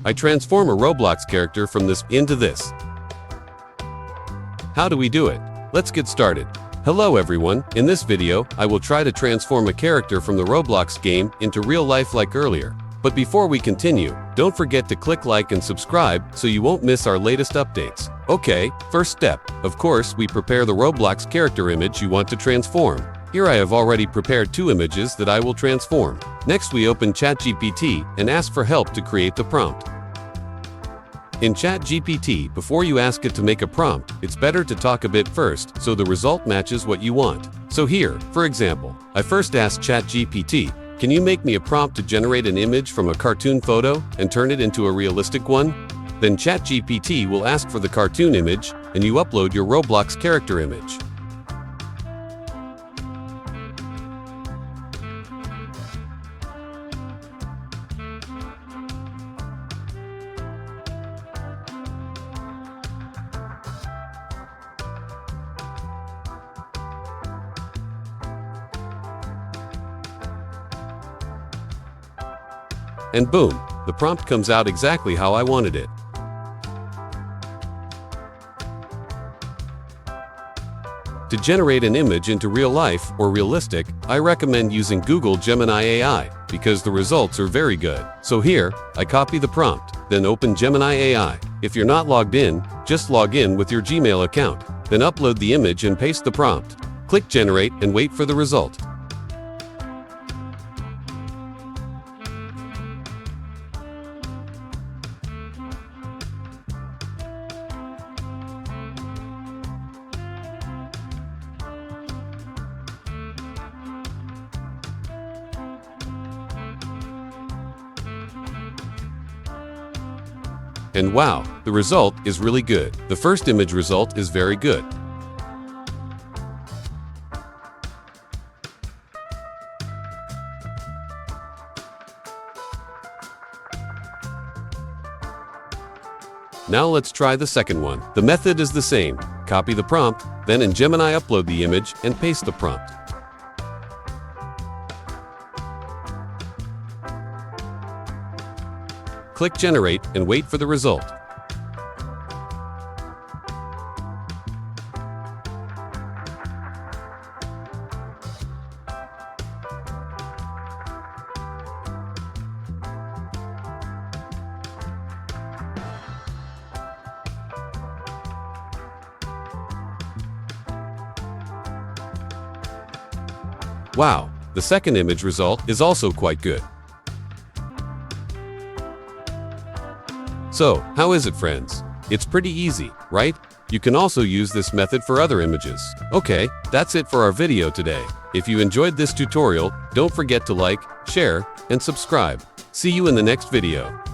I transform a Roblox character from this into this. How do we do it? Let's get started. Hello everyone, in this video, I will try to transform a character from the Roblox game into real life like earlier. But before we continue, don't forget to click like and subscribe so you won't miss our latest updates. Okay, first step. Of course, we prepare the Roblox character image you want to transform. Here I have already prepared 2 images that I will transform. Next we open ChatGPT and ask for help to create the prompt. In ChatGPT, before you ask it to make a prompt, it's better to talk a bit first so the result matches what you want. So here, for example, I first asked ChatGPT, can you make me a prompt to generate an image from a cartoon photo and turn it into a realistic one? Then ChatGPT will ask for the cartoon image and you upload your Roblox character image. And boom, the prompt comes out exactly how I wanted it. To generate an image into real life or realistic, I recommend using Google Gemini AI because the results are very good. So here, I copy the prompt, then open Gemini AI. If you're not logged in, just log in with your Gmail account. Then upload the image and paste the prompt. Click Generate and wait for the result. And wow, the result is really good. The first image result is very good. Now let's try the second one. The method is the same. Copy the prompt, then in Gemini upload the image and paste the prompt. Click Generate and wait for the result. Wow, the second image result is also quite good. So, how is it, friends? It's pretty easy, right? You can also use this method for other images. Okay, that's it for our video today. If you enjoyed this tutorial, don't forget to like, share, and subscribe. See you in the next video.